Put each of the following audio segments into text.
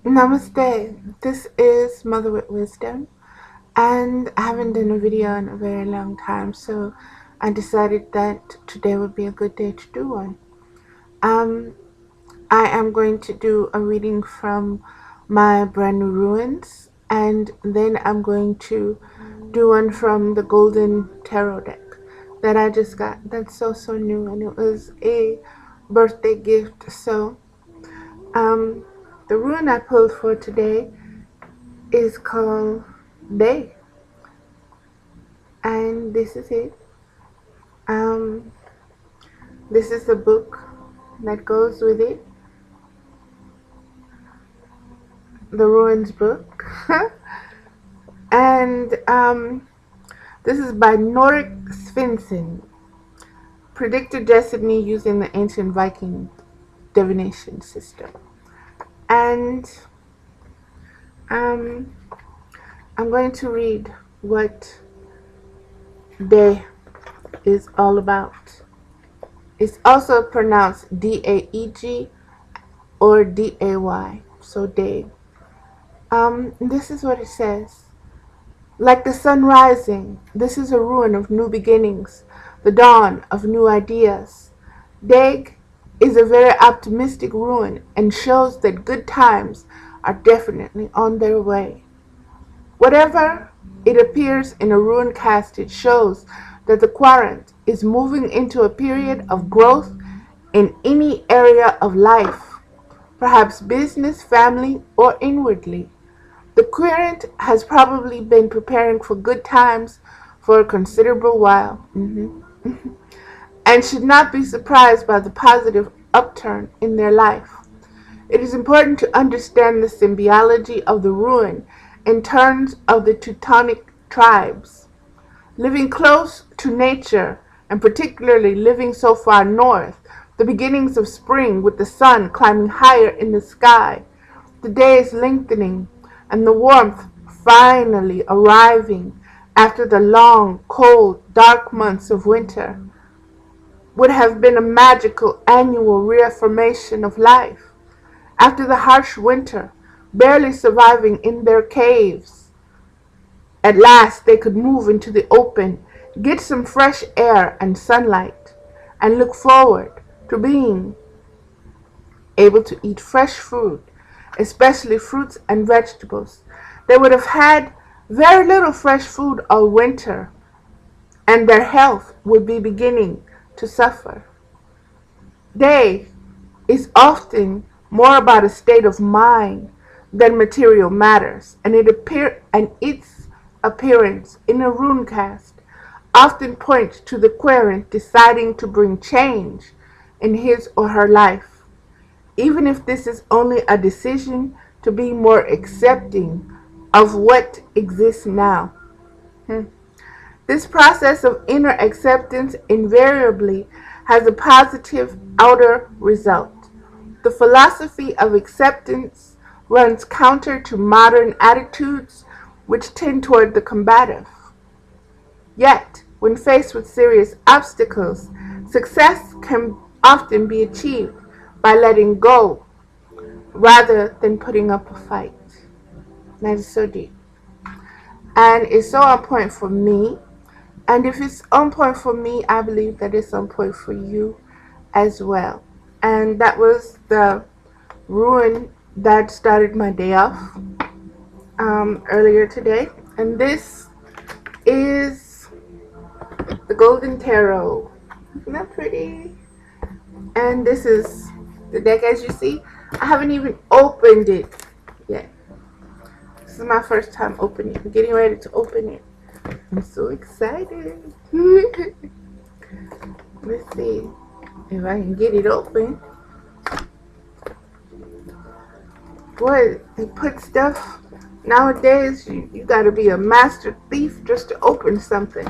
Namaste. This is Mother with Wisdom, and I haven't done a video in a very long time, so I decided that today would be a good day to do one. Um, I am going to do a reading from my brand new ruins, and then I'm going to do one from the Golden Tarot deck that I just got. That's so new, and it was a birthday gift. So, the rune I pulled for today is called DAEG, and this is it. Um, this is the book that goes with it, the Ruins book, and this is by Norik Svensson. Predicted destiny using the ancient Viking divination system, and I'm going to read what DAEG is all about. It's also pronounced DAEG or DAY, so DAEG. This is what it says. Like the sun rising, this is a ruin of new beginnings, the dawn of new ideas. DAEG is a very optimistic ruin and shows that good times are definitely on their way. Whatever it appears in a rune cast, it shows that the querent is moving into a period of growth in any area of life, perhaps business, family, or inwardly. The querent has probably been preparing for good times for a considerable while, and should not be surprised by the positive upturn in their life. It is important to understand the symbiology of the ruin in terms of the Teutonic tribes. Living close to nature, and particularly living so far north, the beginnings of spring with the sun climbing higher in the sky, the days lengthening, and the warmth finally arriving after the long, cold, dark months of winter, would have been a magical annual reaffirmation of life. After the harsh winter, barely surviving in their caves, at last they could move into the open, get some fresh air and sunlight, and look forward to being able to eat fresh food, especially fruits and vegetables. They would have had very little fresh food all winter, and their health would be beginning to suffer. DAEG is often more about a state of mind than material matters, and its appearance in a rune cast often points to the querent deciding to bring change in his or her life, even if this is only a decision to be more accepting of what exists now. This process of inner acceptance invariably has a positive outer result. The philosophy of acceptance runs counter to modern attitudes which tend toward the combative. Yet, when faced with serious obstacles, success can often be achieved by letting go rather than putting up a fight. That is so deep. And it's so on point for me. And if it's on point for me, I believe that it's on point for you as well. And that was the rune that started my day off earlier today. And this is the Golden Tarot. Isn't that pretty? And this is the deck, as you see. I haven't even opened it yet. This is my first time opening it. I'm getting ready to open it. I'm so excited. Let's see if I can get it open. Boy, they put stuff nowadays. You gotta be a master thief just to open something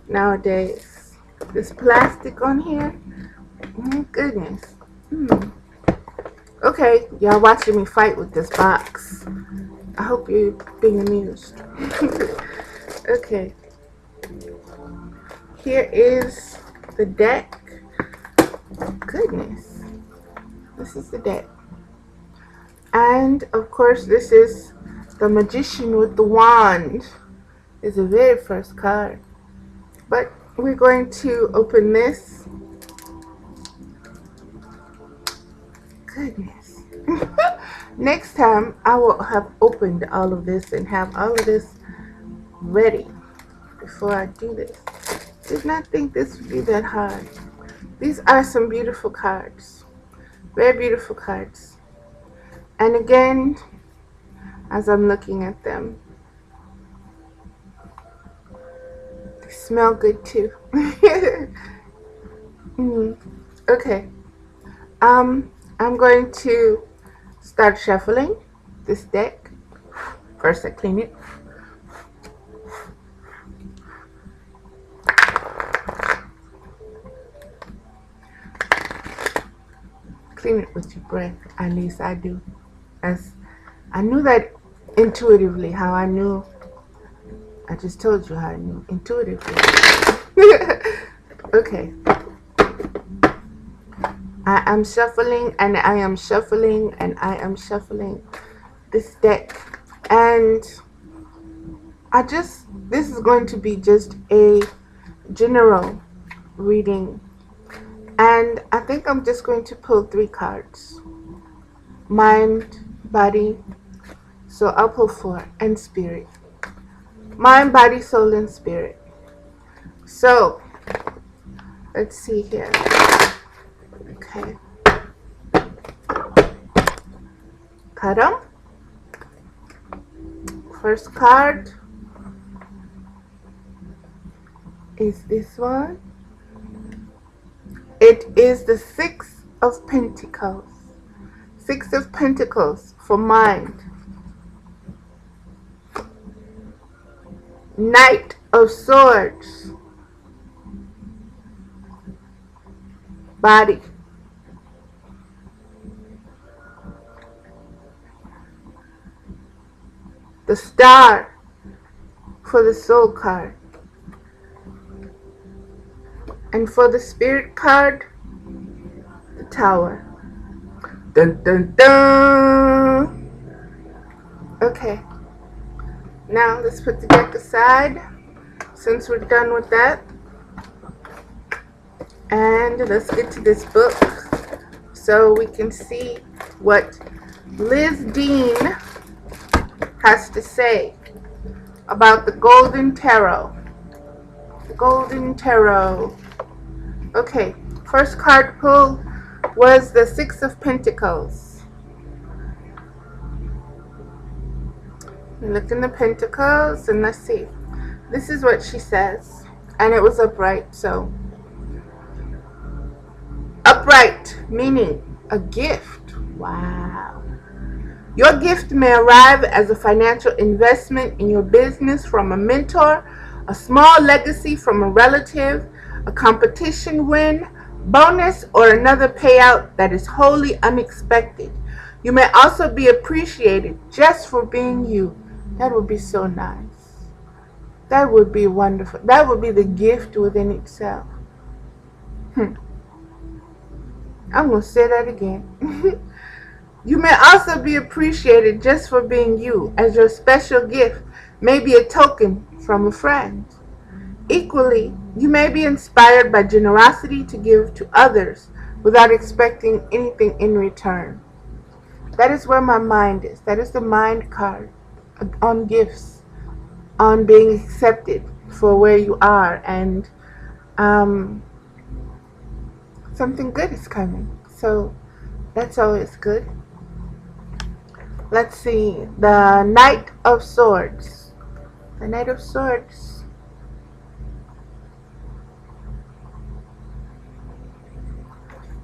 nowadays. This plastic on here. Oh goodness. Okay, y'all watching me fight with this box. I hope you're being amused. Okay. Here is the deck. Goodness. This is the deck. And of course, this is the Magician with the Wand. Is the very first card. But we're going to open this. Goodness. Next time, I will have opened all of this and have all of this ready before I do this. Did not think this would be that hard. These are some beautiful cards. Very beautiful cards. And again, as I'm looking at them, they smell good too. Okay. I'm going to start shuffling this deck. First, I clean it. Clean it with your breath. At least I do. As I knew that intuitively. How I knew. I just told you how I knew intuitively. Okay. I am shuffling and I am shuffling and I am shuffling this deck. And this is going to be just a general reading. And I think I'm just going to pull 3 cards. Mind, body, so I'll pull 4, and spirit. Mind, body, soul, and spirit. So, let's see here. Okay. Cut them. First card is this one. It is the 6 of Pentacles. 6 of Pentacles for mind. Knight of Swords. Body. The Star for the Soul card. And for the Spirit card, the Tower. Dun dun dun! Okay. Now let's put the deck aside since we're done with that. And let's get to this book so we can see what Liz Dean has to say about the Golden Tarot. The Golden Tarot. Okay, first card pull was the 6 of Pentacles. Look in the Pentacles and let's see. This is what she says. And it was upright, so. Upright, meaning a gift. Wow. Your gift may arrive as a financial investment in your business from a mentor, a small legacy from a relative, a competition win, bonus, or another payout that is wholly unexpected. You may also be appreciated just for being you. That would be so nice. That would be wonderful. That would be the gift within itself. I'm going to say that again. You may also be appreciated just for being you, as your special gift may be a token from a friend. Equally, you may be inspired by generosity to give to others without expecting anything in return. That is where my mind is. That is the mind card on gifts, on being accepted for where you are, and something good is coming. So that's always good. Let's see. The Knight of Swords. The Knight of Swords.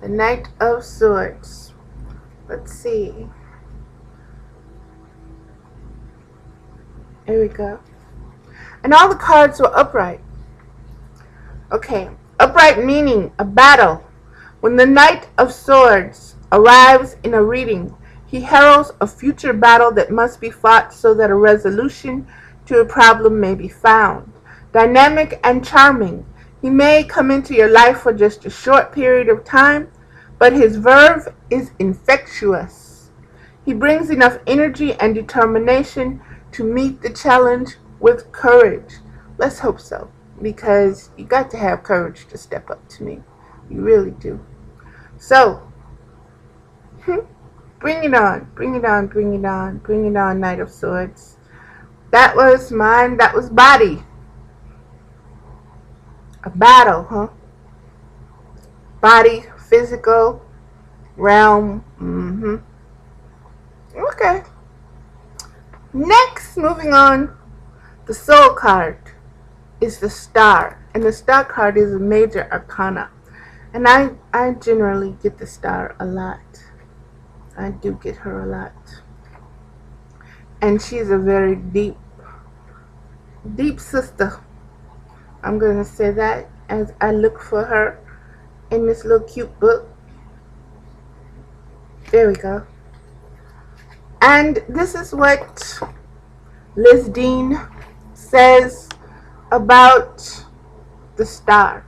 The Knight of Swords. Let's see. There we go. And all the cards were upright. Okay. Upright meaning a battle. When the Knight of Swords arrives in a reading, he heralds a future battle that must be fought so that a resolution to a problem may be found. Dynamic and charming, he may come into your life for just a short period of time, but his verve is infectious. He brings enough energy and determination to meet the challenge with courage. Let's hope so, because you got to have courage to step up to me. You really do. So, bring it on, bring it on, bring it on, bring it on, Knight of Swords. That was mine, that was body. A battle, huh? Body, physical, realm. Okay. Next, moving on, the soul card is the star. And the star card is a major arcana. And I generally get the star a lot. I do get her a lot. And she's a very deep sister. I'm going to say that as I look for her in this little cute book. There we go. And this is what Liz Dean says about the star.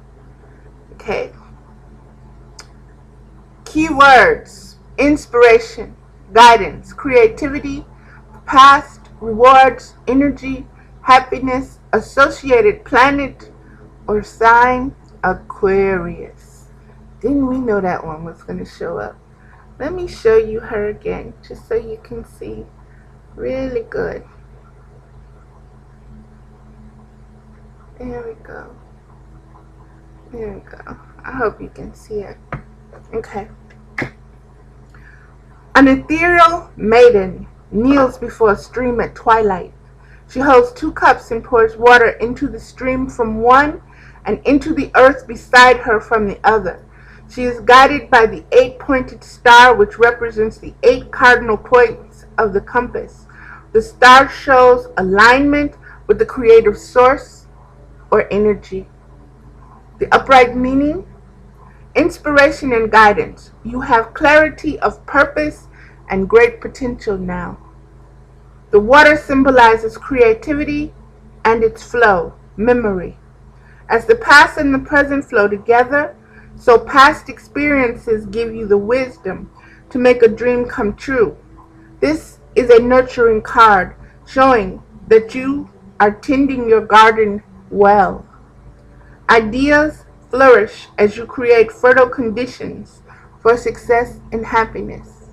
Okay. Keywords: inspiration, guidance, creativity, past, rewards, energy, happiness, associated planet or sign, Aquarius. Didn't we know that one was going to show up? Let me show you her again, just so you can see really good. There we go. There we go. I hope you can see it. Okay. An ethereal maiden kneels before a stream at twilight. She holds 2 cups and pours water into the stream from one and into the earth beside her from the other. She is guided by the 8-pointed star, which represents the 8 cardinal points of the compass. The star shows alignment with the creative source or energy. The upright meaning: inspiration and guidance. You have clarity of purpose and great potential now. The water symbolizes creativity and its flow, memory. As the past and the present flow together, so past experiences give you the wisdom to make a dream come true. This is a nurturing card, showing that you are tending your garden well. Ideas flourish as you create fertile conditions for success and happiness.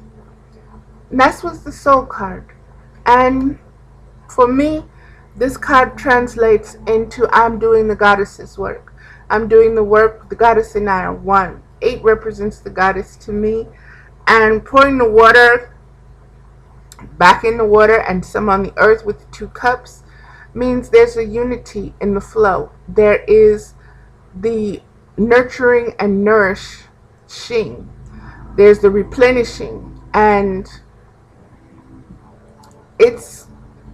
And that's what's the soul card. And for me, this card translates into I'm doing the goddess's work. I'm doing the work. The goddess and I are one. 8 represents the goddess to me. And pouring the water back in the water and some on the earth with the 2 cups means there's a unity in the flow. There is the nurturing and nourishing. There's the replenishing, and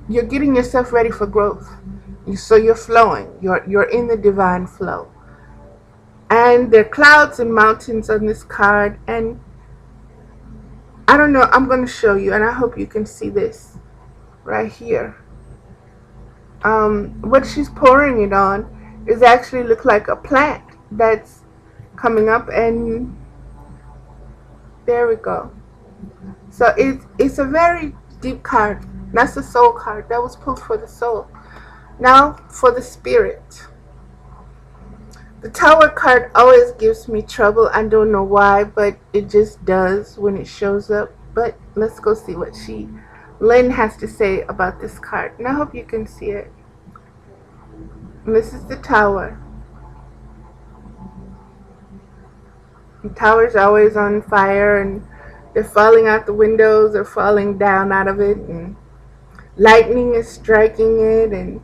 you're getting yourself ready for growth. So you're flowing. You're in the divine flow. And there are clouds and mountains on this card, and I don't know, I'm going to show you, and I hope you can see this right here. What she's pouring it on is actually look like a plant that's coming up, and there we go. So it's a very deep card. That's the soul card. That was pulled for the soul. Now for the spirit. The Tower card always gives me trouble. I don't know why, but it just does when it shows up. But let's go see what Lynn has to say about this card. And I hope you can see it. And this is the Tower. The Tower's always on fire, and they're falling out the windows or falling down out of it, and lightning is striking it, and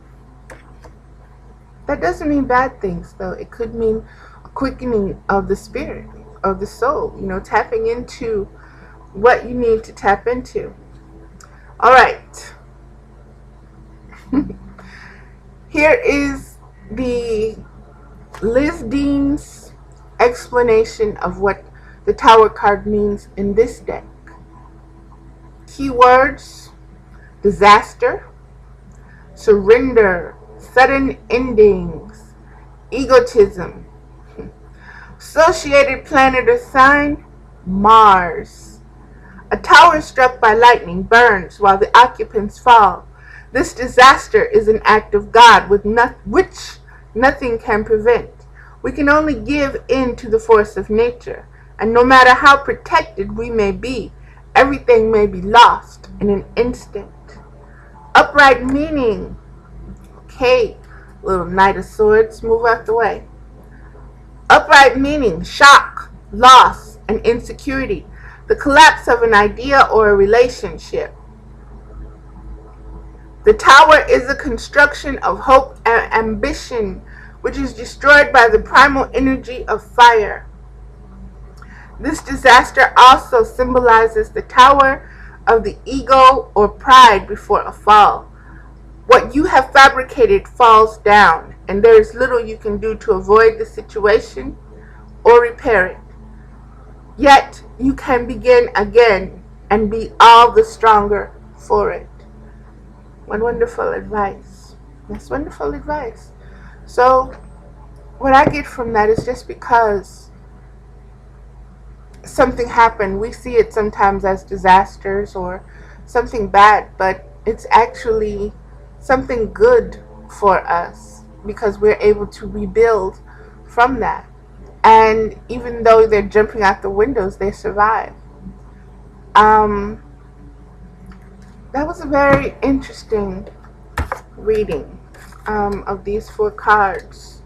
that doesn't mean bad things, though. It could mean a quickening of the spirit, of the soul, tapping into what you need to tap into. All right. Here is the Liz Dean's explanation of what the Tower card means in this deck. Keywords: disaster, surrender, sudden endings, egotism. Associated planet or sign: Mars. A tower struck by lightning burns while the occupants fall. This disaster is an act of God which nothing can prevent. We can only give in to the force of nature, and no matter how protected we may be, everything may be lost in an instant. Upright meaning. Okay, little Knight of Swords, move out the way. Upright meaning, shock, loss, and insecurity. The collapse of an idea or a relationship. The tower is a construction of hope and ambition, which is destroyed by the primal energy of fire. This disaster also symbolizes the tower of the ego or pride before a fall. What you have fabricated falls down, and there is little you can do to avoid the situation or repair it. Yet you can begin again and be all the stronger for it. What wonderful advice. That's wonderful advice. So what I get from that is just because something happened, we see it sometimes as disasters or something bad, but it's actually something good for us because we're able to rebuild from that. And even though they're jumping out the windows, they survive. That was a very interesting reading of these 4 cards.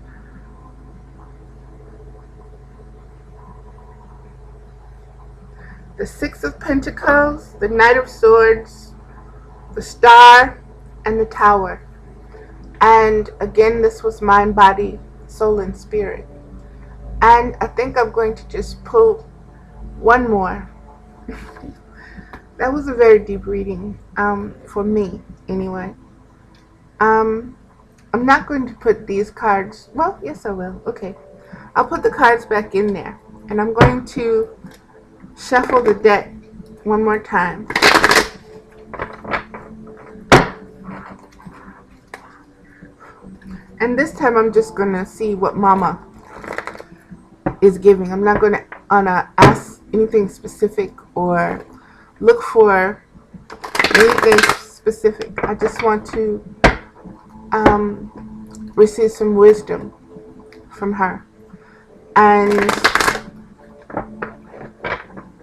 The 6 of Pentacles, the Knight of Swords, the Star, and the Tower. And again, this was mind, body, soul, and spirit. And I think I'm going to just pull one more. That was a very deep reading, for me, anyway. I'm not going to put these cards, well, yes I will, okay. I'll put the cards back in there. And I'm going to shuffle the deck one more time. And this time I'm just going to see what Mama is giving. I'm not going to ask anything specific or look for anything specific. I just want to receive some wisdom from her. And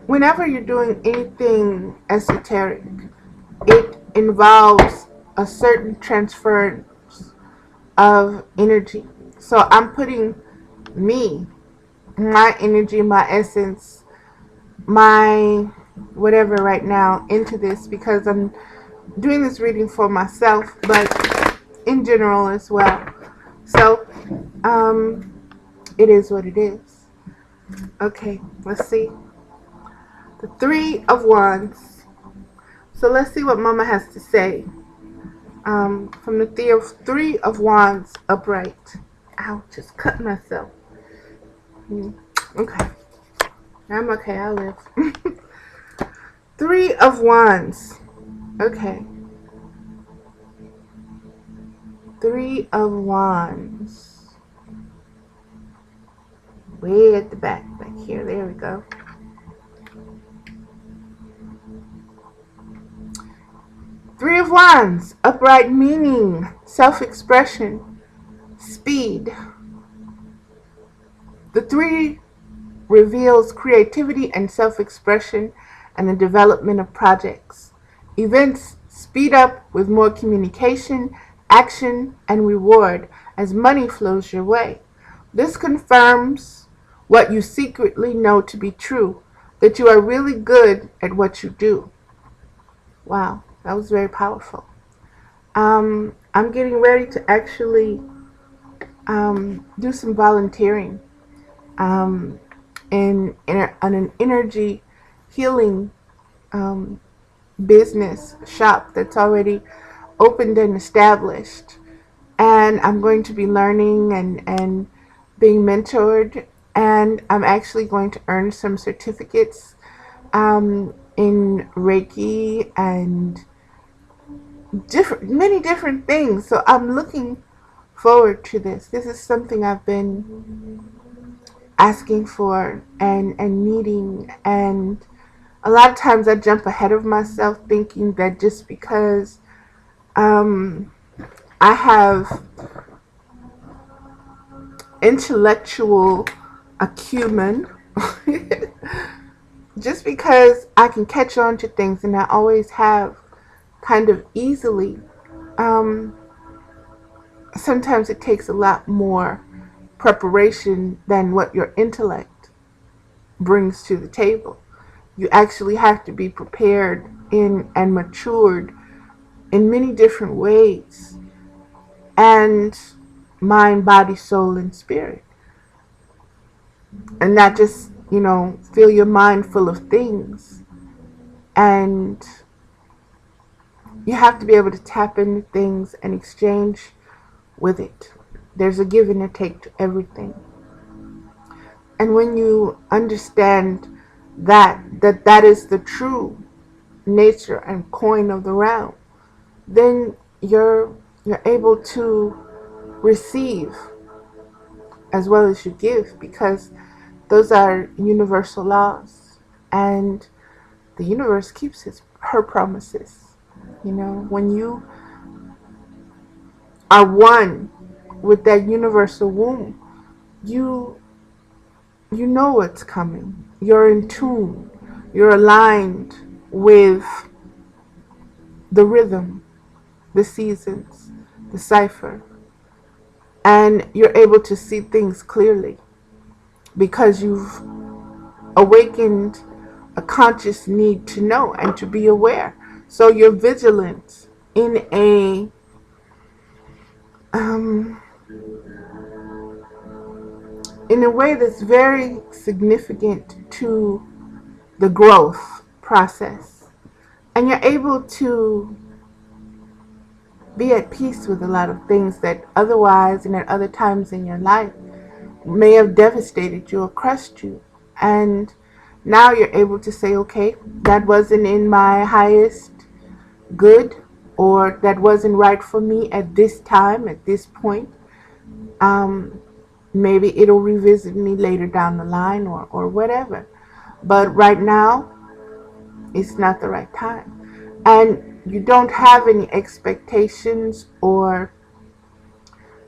whenever you're doing anything esoteric, it involves a certain transference of energy. So I'm putting me, my energy, my essence, my whatever right now into this because I'm doing this reading for myself, but in general as well. So it is what it is. Okay, let's see. The 3 of Wands. So let's see what Mama has to say. From the 3 of Wands upright. Ow, just cut myself. Okay. I'm okay, I'll live. 3 of Wands. Okay. 3 of Wands. Way at the back here. There we go. Three of Wands, upright meaning, self-expression, speed. The 3 reveals creativity and self-expression and the development of projects. Events speed up with more communication, action, and reward as money flows your way. This confirms what you secretly know to be true, that you are really good at what you do. Wow. That was very powerful. I'm getting ready to actually do some volunteering in an energy healing business shop that's already opened and established. And I'm going to be learning and being mentored. And I'm actually going to earn some certificates in Reiki and many different things. So I'm looking forward to this. This is something I've been asking for and needing, and a lot of times I jump ahead of myself, thinking that just because I have intellectual acumen, just because I can catch on to things, and I always have kind of easily, um, sometimes it takes a lot more preparation than what your intellect brings to the table. You actually have to be prepared in and matured in many different ways, and mind, body, soul, and spirit. And not just, fill your mind full of things. And you have to be able to tap into things and exchange with it. There's a give and a take to everything. And when you understand that is the true nature and coin of the realm, then you're able to receive as well as you give, because those are universal laws, and the universe keeps her promises. When you are one with that universal womb, you know what's coming. You're in tune. You're aligned with the rhythm, the seasons, the cipher, and you're able to see things clearly because you've awakened a conscious need to know and to be aware. So you're vigilant in a way that's very significant to the growth process. And you're able to be at peace with a lot of things that otherwise and at other times in your life may have devastated you or crushed you. And now you're able to say, okay, that wasn't in my highest good, or that wasn't right for me at this time, at this point. Maybe it'll revisit me later down the line, or whatever. But right now, it's not the right time. And you don't have any expectations or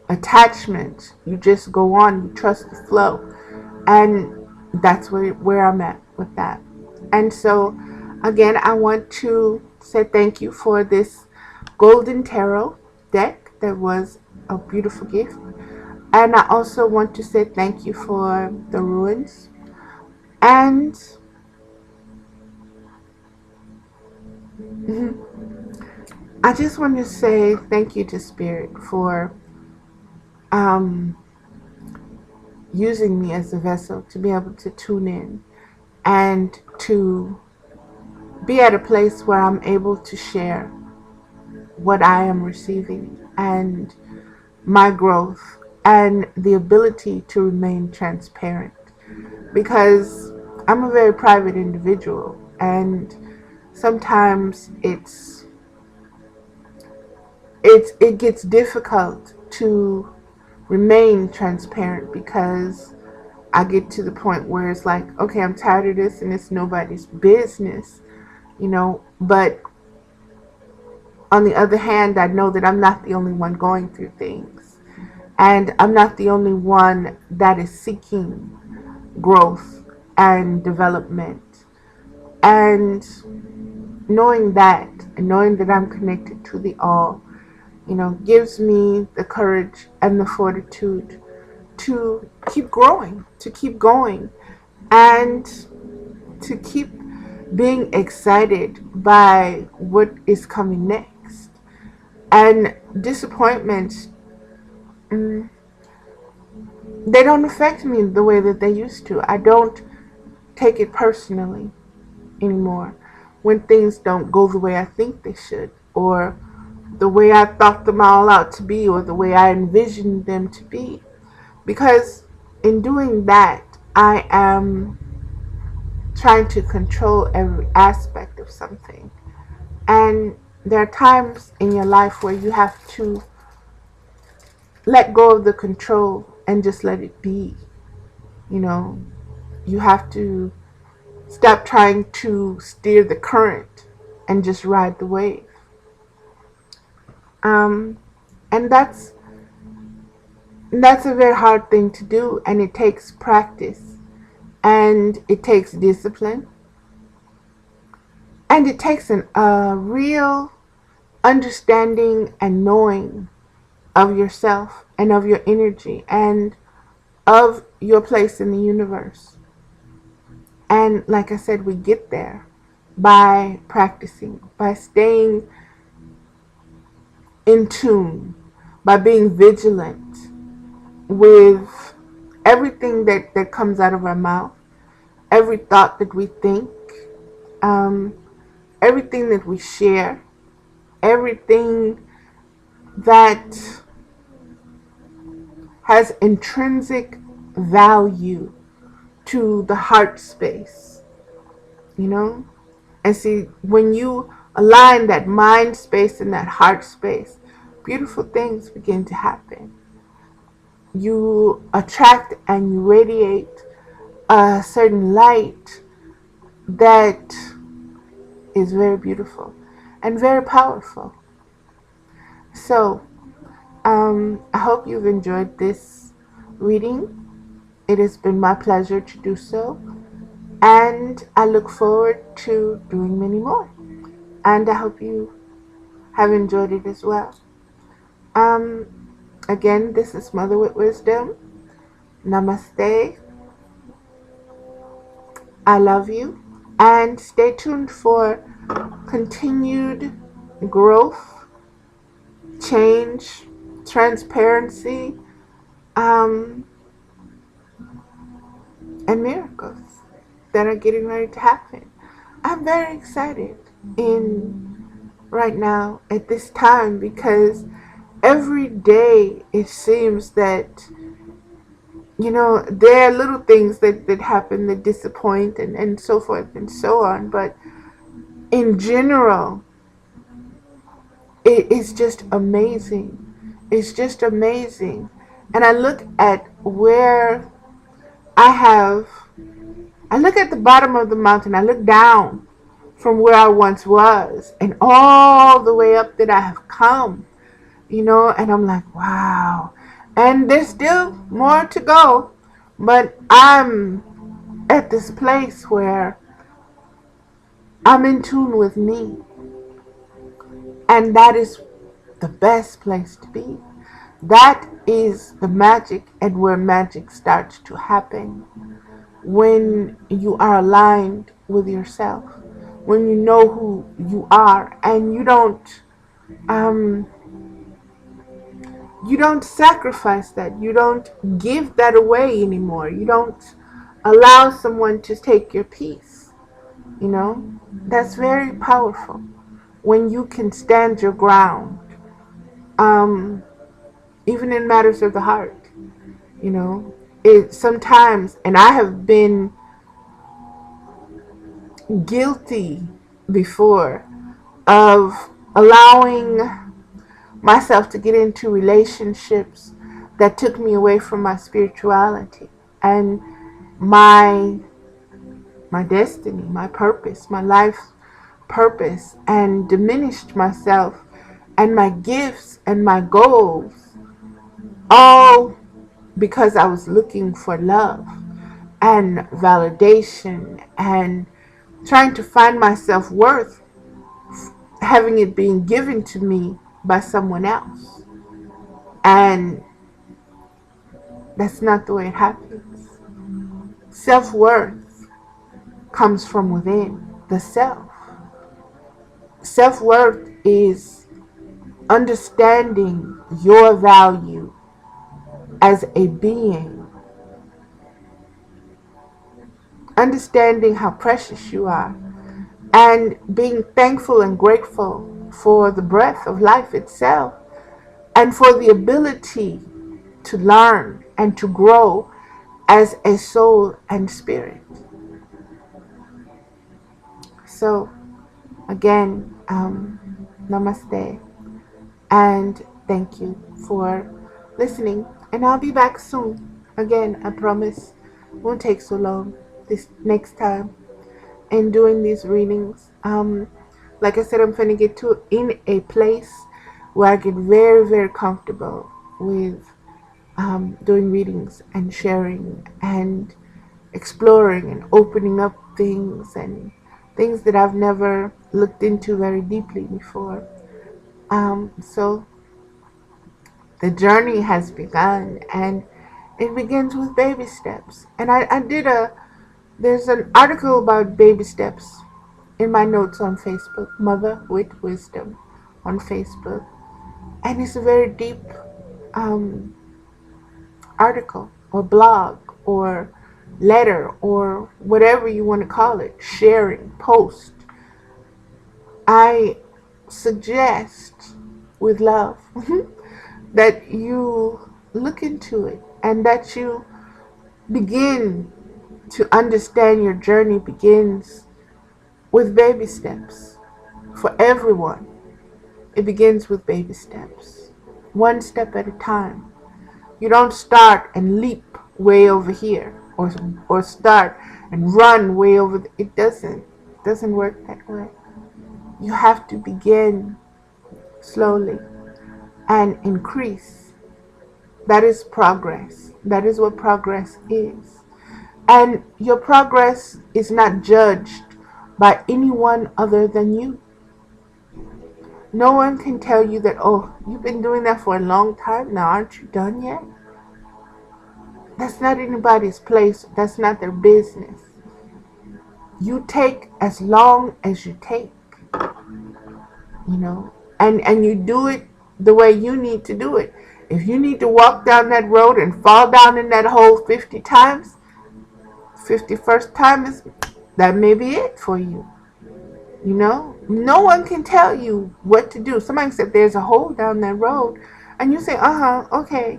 attachment. You just go on, you trust the flow. And that's where I'm at with that. And so, again, I want to say thank you for this golden tarot deck that was a beautiful gift. And I also want to say thank you for the ruins. And I just want to say thank you to Spirit for using me as a vessel to be able to tune in and to be at a place where I'm able to share what I am receiving and my growth and the ability to remain transparent, because I'm a very private individual, and sometimes it gets difficult to remain transparent, because I get to the point where it's like, okay, I'm tired of this and it's nobody's business, but on the other hand, I know that I'm not the only one going through things, and I'm not the only one that is seeking growth and development. And knowing that, and knowing that I'm connected to the all, gives me the courage and the fortitude to keep growing, to keep going, and to keep being excited by what is coming next. And disappointments, they don't affect me the way that they used to. I don't take it personally anymore when things don't go the way I think they should, or the way I thought them all out to be, or the way I envisioned them to be. Because in doing that, I am trying to control every aspect of something. And there are times in your life where you have to let go of the control and just let it be. You have to Stop trying to steer the current and just ride the wave. And that's a very hard thing to do, and it takes practice, and it takes discipline, and it takes a real understanding and knowing of yourself and of your energy and of your place in the universe. And like I said, we get there by practicing, by staying in tune, by being vigilant with everything that comes out of our mouth, every thought that we think, everything that we share, everything that has intrinsic value to the heart space, you know? And see, when you align that mind space and that heart space, beautiful things begin to happen. You attract and you radiate a certain light that is very beautiful and very powerful. So, I hope you've enjoyed this reading. It has been my pleasure to do so, and I look forward to doing many more. And I hope you have enjoyed it as well. Again, this is Mother with Wisdom. Namaste. I love you. And stay tuned for continued growth, change, transparency, and miracles that are getting ready to happen. I'm very excited right now at this time, because every day it seems that, there are little things that happen that disappoint and so forth and so on. But in general, it is just amazing. It's just amazing. And I look at where I look at the bottom of the mountain. I look down from where I once was and all the way up that I have come, and I'm like, wow. And there's still more to go, but I'm at this place where I'm in tune with me. And that is the best place to be. That is the magic, and where magic starts to happen. When you are aligned with yourself, when you know who you are, and you don't sacrifice that. You don't give that away anymore. You don't allow someone to take your peace. That's very powerful. When you can stand your ground, even in matters of the heart, it sometimes, and I have been guilty before of allowing myself to get into relationships that took me away from my spirituality and my destiny, my purpose, my life purpose, and diminished myself and my gifts and my goals, all because I was looking for love and validation and trying to find my self-worth, having it being given to me by someone else. And that's not the way it happens. Self-worth comes from within the self. Self-worth is understanding your value as a being, understanding how precious you are, and being thankful and grateful for the breath of life itself, and for the ability to learn and to grow as a soul and spirit. So again, namaste, and thank you for listening. And I'll be back soon. Again, I promise, won't take so long this next time. in doing these readings. Like I said, I'm going to get to in a place where I get very, very comfortable with doing readings and sharing and exploring and opening up things and things that I've never looked into very deeply before. So the journey has begun, and it begins with baby steps. And there's an article about baby steps in my notes on Facebook, Mother with Wisdom on Facebook. And it's a very deep um, article or blog or letter or whatever you want to call it, sharing, post. I suggest with love that you look into it and that you begin to understand your journey begins with baby steps. For everyone, it begins with baby steps, one step at a time. You don't start and leap way over here or start and run way over it doesn't work that way. You have to begin slowly and increase. That is progress. That is what progress is. And your progress is not judged by anyone other than you. No one can tell you that, oh, you've been doing that for a long time now, aren't you done yet? That's not anybody's place. That's not their business. You take as long as you take, and you do it the way you need to do it. If you need to walk down that road and fall down in that hole 50 times, 51st time that may be it for you. No one can tell you what to do. Somebody said there's a hole down that road, and you say, okay.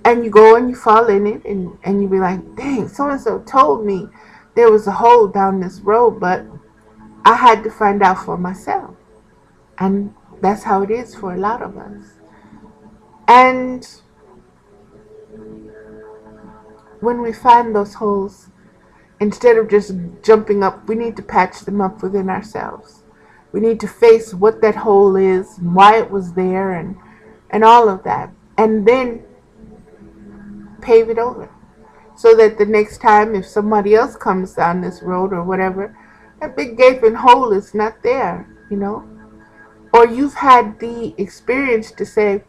And you go and you fall in it, and you be like, dang, so-and-so told me there was a hole down this road, but I had to find out for myself. And that's how it is for a lot of us. And when we find those holes, instead of just jumping up, we need to patch them up within ourselves. We need to face what that hole is, and why it was there, and all of that. And then pave it over. So that the next time if somebody else comes down this road or whatever, that big gaping hole is not there, Or you've had the experience to say,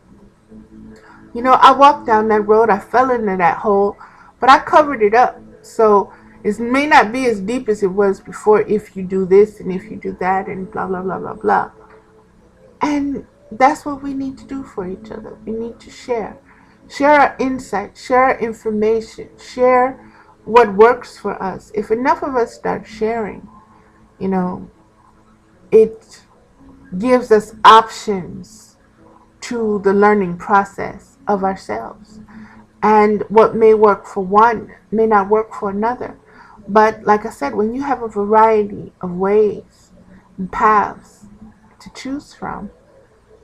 I walked down that road, I fell into that hole, but I covered it up. So it may not be as deep as it was before if you do this and if you do that and blah, blah, blah, blah, blah. And that's what we need to do for each other. We need to share. Share our insight, share our information, share what works for us. If enough of us start sharing, it gives us options to the learning process of ourselves. And what may work for one may not work for another. But like I said, when you have a variety of ways and paths to choose from,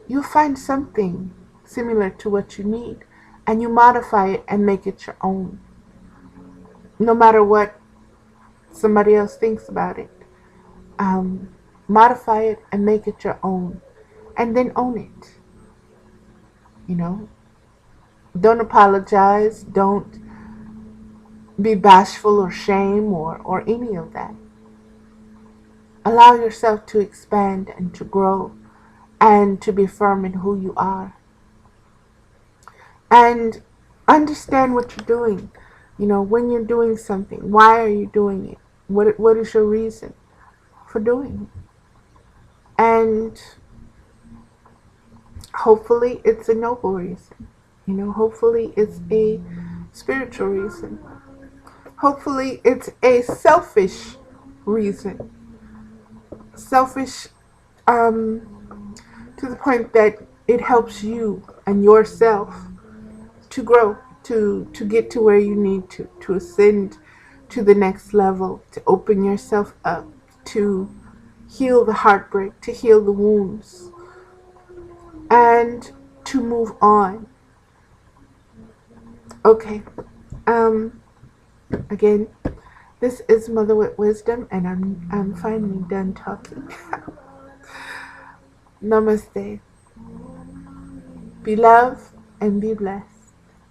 you'll find something similar to what you need. And you modify it and make it your own. No matter what somebody else thinks about it. Modify it and make it your own. And then own it. Don't apologize. Don't be bashful or shame or any of that. Allow yourself to expand and to grow and to be firm in who you are. And understand what you're doing. When you're doing something, why are you doing it? What is your reason for doing it? And hopefully it's a noble reason. Hopefully it's a spiritual reason. Hopefully it's a selfish reason. Selfish to the point that it helps you and yourself to grow, to get to where you need to ascend to the next level, to open yourself up, to heal the heartbreak, to heal the wounds, and to move on. Okay. Again, This is Mother with Wisdom, and I'm finally done talking. Namaste. Be loved and be blessed.